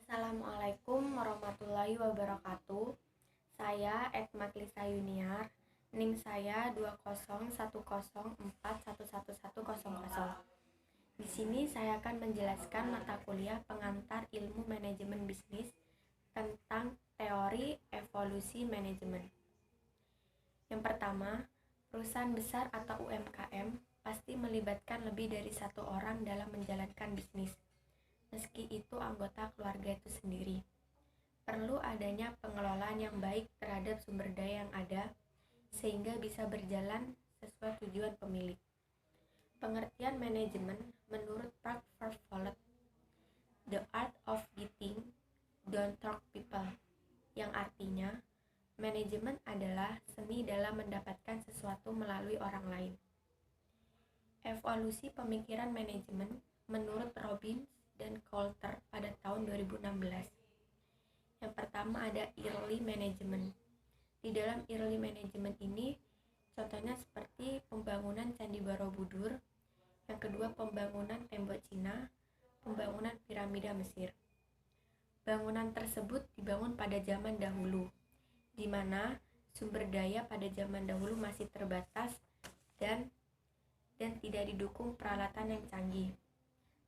Assalamualaikum warahmatullahi wabarakatuh. Saya Ekma Klisa Yuniar. NIM saya 20104111100. Di sini saya akan menjelaskan mata kuliah pengantar ilmu manajemen bisnis tentang teori evolusi manajemen. Yang pertama, perusahaan besar atau UMKM pasti melibatkan lebih dari satu orang dalam menjalankan bisnis. Meski itu anggota keluarga itu sendiri. Perlu adanya pengelolaan yang baik terhadap sumber daya yang ada, sehingga bisa berjalan sesuai tujuan pemilik. Pengertian manajemen menurut Park Vervloet, The Art of Getting Don't Talk People, yang artinya, manajemen adalah seni dalam mendapatkan sesuatu melalui orang lain. Evolusi pemikiran manajemen menurut Robbins dan Coulter pada tahun 2016. Yang pertama ada early management. Di dalam early management ini, contohnya seperti pembangunan Candi Borobudur, yang kedua pembangunan tembok Cina, pembangunan piramida Mesir. Bangunan tersebut dibangun pada zaman dahulu, di mana sumber daya pada zaman dahulu masih terbatas dan tidak didukung peralatan yang canggih.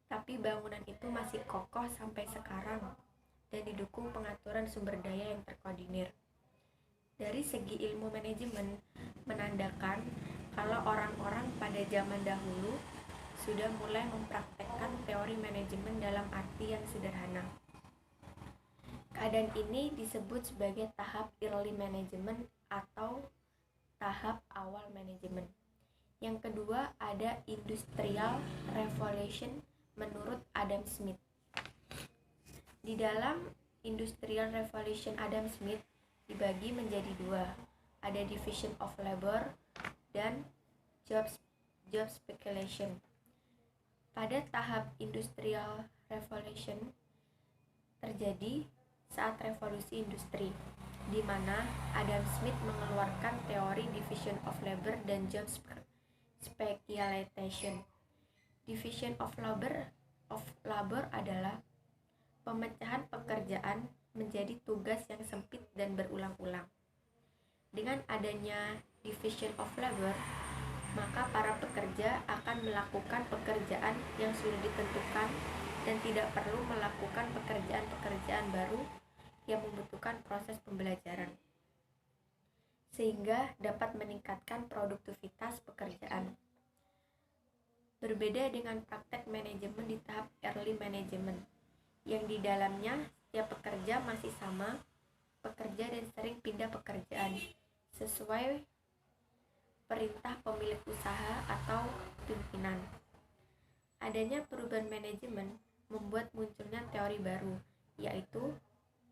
Tapi bangunan itu masih kokoh sampai sekarang dan didukung pengaturan sumber daya yang terkoordinir. Dari segi ilmu manajemen menandakan kalau orang-orang pada zaman dahulu sudah mulai mempraktekkan teori manajemen dalam arti yang sederhana. Keadaan ini disebut sebagai tahap early management atau tahap awal manajemen. Yang kedua ada Industrial Revolution menurut Adam Smith. Di dalam Industrial Revolution Adam Smith dibagi menjadi dua, ada Division of Labor dan Job Speculation. Pada tahap Industrial Revolution terjadi saat revolusi industri, di mana Adam Smith mengeluarkan teori Division of Labor dan Job Speculation. Division of labor adalah pemecahan pekerjaan menjadi tugas yang sempit dan berulang-ulang. Dengan adanya division of labor, maka para pekerja akan melakukan pekerjaan yang sudah ditentukan dan tidak perlu melakukan pekerjaan-pekerjaan baru yang membutuhkan proses pembelajaran, sehingga dapat meningkatkan produktivitas pekerjaan. Berbeda dengan praktek manajemen di tahap early management, yang di dalamnya setiap pekerja masih sama pekerja dan sering pindah pekerjaan sesuai perintah pemilik usaha atau pimpinan. Adanya perubahan manajemen membuat munculnya teori baru, yaitu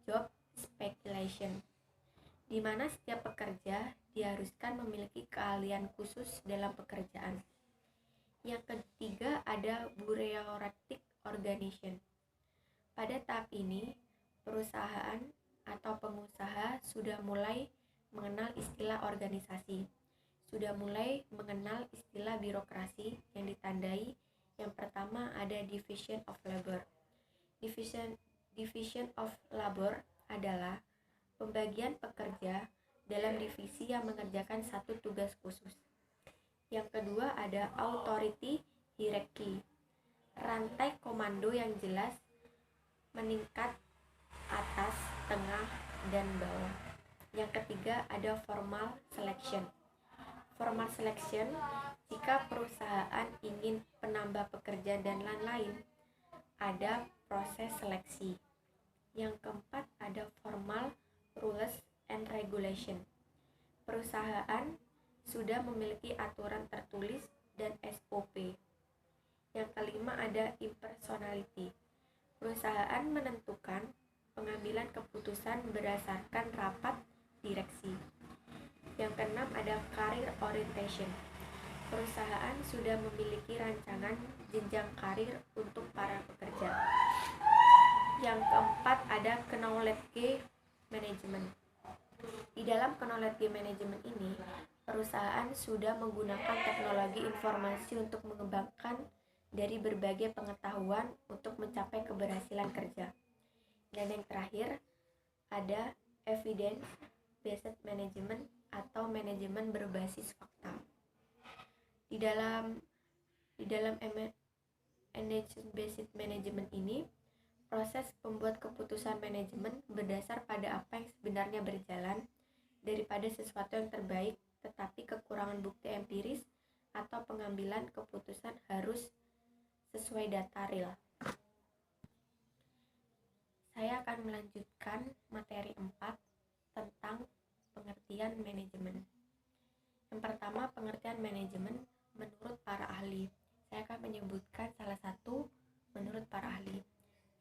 job speculation, di mana setiap pekerja diharuskan memiliki keahlian khusus dalam pekerjaan. Yang ketiga ada bureaucratic organization. Pada tahap ini, perusahaan atau pengusaha sudah mulai mengenal istilah organisasi, sudah mulai mengenal istilah birokrasi yang ditandai. Yang pertama ada Division of Labor. Division of Labor adalah pembagian pekerja dalam divisi yang mengerjakan satu tugas khusus. Yang kedua ada authority hierarchy, rantai komando yang jelas meningkat atas, tengah, dan bawah. Yang ketiga ada formal selection. Formal selection, jika perusahaan ingin penambah pekerjaan dan lain-lain, ada proses seleksi. Yang keempat ada formal rules and regulation. Perusahaan sudah memiliki aturan tertulis dan SOP. Yang kelima ada impersonality. Perusahaan menentukan pengambilan keputusan berdasarkan rapat direksi. Yang keenam ada career orientation. Perusahaan sudah memiliki rancangan jenjang karir untuk para pekerja. Yang keempat ada knowledge management. Di dalam knowledge management ini, perusahaan sudah menggunakan teknologi informasi untuk mengembangkan dari berbagai pengetahuan untuk mencapai keberhasilan kerja. Dan yang terakhir ada evidence based management atau manajemen berbasis fakta. Di dalam evidence based management ini, proses pembuat keputusan manajemen berdasar pada apa yang sebenarnya berjalan daripada sesuatu yang terbaik, tetapi kekurangan bukti empiris atau pengambilan keputusan harus sesuai data real. Saya akan melanjutkan materi 4 tentang pengertian manajemen. Yang pertama, pengertian manajemen menurut para ahli. Saya akan menyebutkan salah satu menurut para ahli,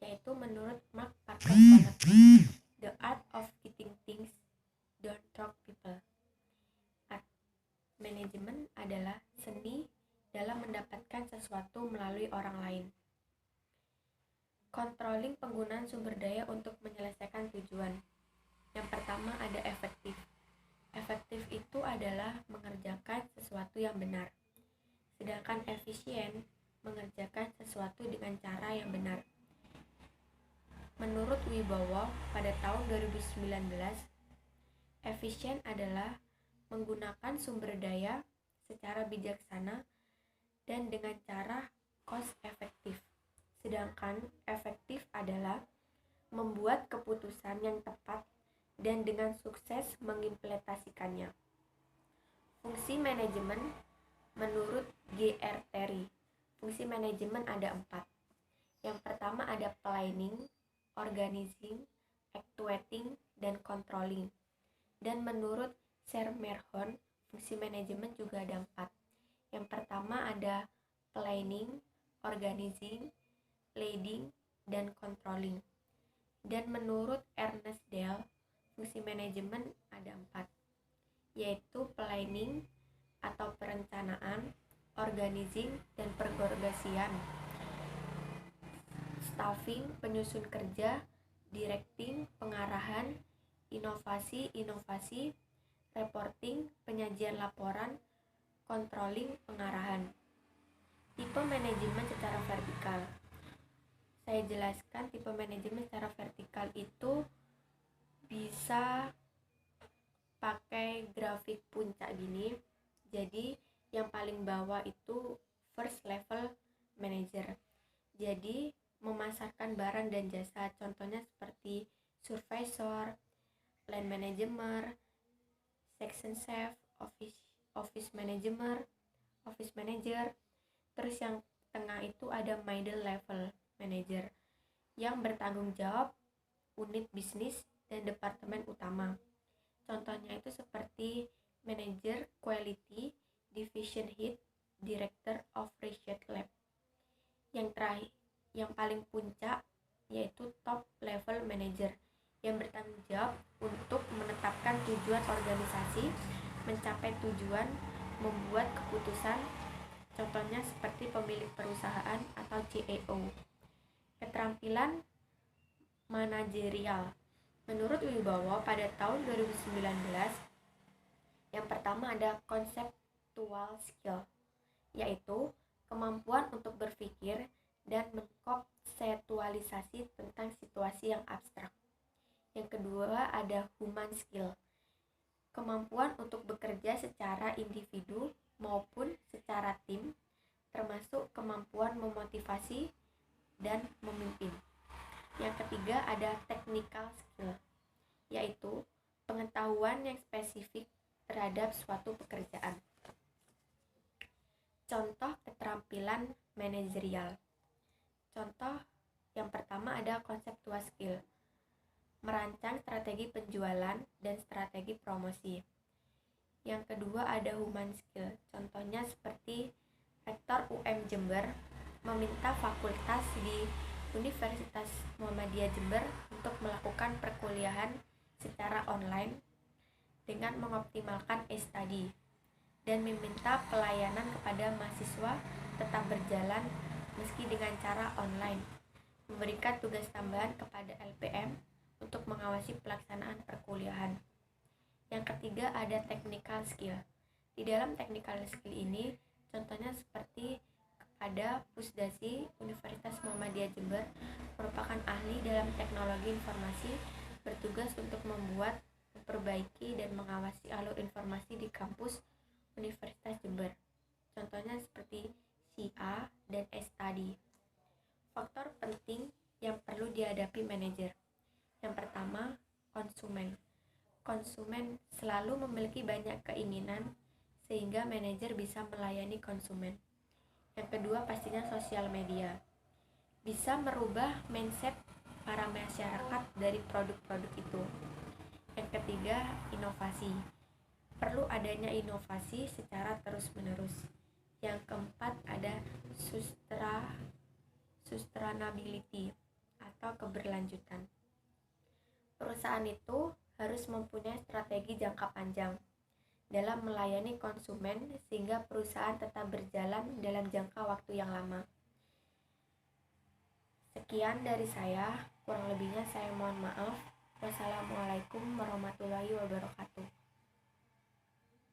yaitu menurut Mark Parker Connect, The Art of Getting Things Done Through People. Manajemen adalah seni dalam mendapatkan sesuatu melalui orang lain. Controlling penggunaan sumber daya untuk menyelesaikan tujuan. Yang pertama ada efektif. Efektif itu adalah mengerjakan sesuatu yang benar. Sedangkan efisien mengerjakan sesuatu dengan cara yang benar. Menurut Wibowo pada tahun 2019, efisien adalah menggunakan sumber daya secara bijaksana dan dengan cara cost efektif. Sedangkan efektif adalah membuat keputusan yang tepat dan dengan sukses mengimplementasikannya. Fungsi manajemen menurut G.R. Terry, fungsi manajemen ada 4. Yang pertama ada planning, organizing, actuating, dan controlling. Dan menurut Schermerhorn, fungsi manajemen juga ada 4. Yang pertama ada planning, organizing, leading, dan controlling. Dan menurut Ernest Dale, fungsi manajemen ada 4, yaitu planning atau perencanaan, organizing dan perorganisasian, staffing, penyusun kerja, directing, pengarahan, inovasi, reporting, penyajian laporan, controlling, pengarahan. Tipe manajemen secara vertikal. Saya jelaskan tipe manajemen secara vertikal itu bisa pakai grafik puncak gini. Jadi yang paling bawah itu first level manager. Jadi memasarkan barang dan jasa, contohnya seperti supervisor, line manager, section chef, office manager. Terus yang tengah itu ada middle level manager yang bertanggung jawab unit bisnis dan departemen utama. Contohnya itu seperti Manager Quality, Division Head, Director of Research Lab. Yang terakhir, yang paling puncak yaitu Top Level Manager yang bertanggung jawab untuk menetapkan tujuan organisasi, mencapai tujuan, membuat keputusan, contohnya seperti pemilik perusahaan atau CEO. Keterampilan manajerial. Menurut Wibowo pada tahun 2019, yang pertama ada conceptual skill, yaitu kemampuan untuk berpikir dan mengkonseptualisasi tentang situasi yang abstrak. Yang kedua ada human skill, kemampuan untuk bekerja secara individu maupun secara tim, termasuk kemampuan memotivasi dan memimpin. Yang ketiga ada technical skill, yaitu pengetahuan yang spesifik terhadap suatu pekerjaan. Contoh keterampilan manajerial. Contoh yang pertama ada conceptual skill, merancang strategi penjualan dan strategi promosi. Yang kedua ada human skill, contohnya seperti Rektor UM Jember meminta fakultas di Universitas Muhammadiyah Jember untuk melakukan perkuliahan secara online dengan mengoptimalkan e-study dan meminta pelayanan kepada mahasiswa tetap berjalan meski dengan cara online, memberikan tugas tambahan kepada LPM untuk mengawasi pelaksanaan perkuliahan. Yang ketiga ada technical skill. Di dalam technical skill ini contohnya seperti kepada Pusdasi Universitas Muhammadiyah Jember merupakan ahli dalam teknologi informasi, bertugas untuk membuat, memperbaiki, dan mengawasi alur informasi di kampus Universitas Jember. Contohnya seperti CA dan S tadi. Faktor penting yang perlu dihadapi manajer. Yang pertama, konsumen. Konsumen selalu memiliki banyak keinginan sehingga manajer bisa melayani konsumen. Yang kedua, pastinya sosial media. Bisa merubah mindset para masyarakat dari produk-produk itu. Yang ketiga, inovasi. Perlu adanya inovasi secara terus-menerus. Yang keempat, ada sustainability atau keberlanjutan. Perusahaan itu harus mempunyai strategi jangka panjang dalam melayani konsumen sehingga perusahaan tetap berjalan dalam jangka waktu yang lama. Sekian dari saya, kurang lebihnya saya mohon maaf. Wassalamualaikum warahmatullahi wabarakatuh.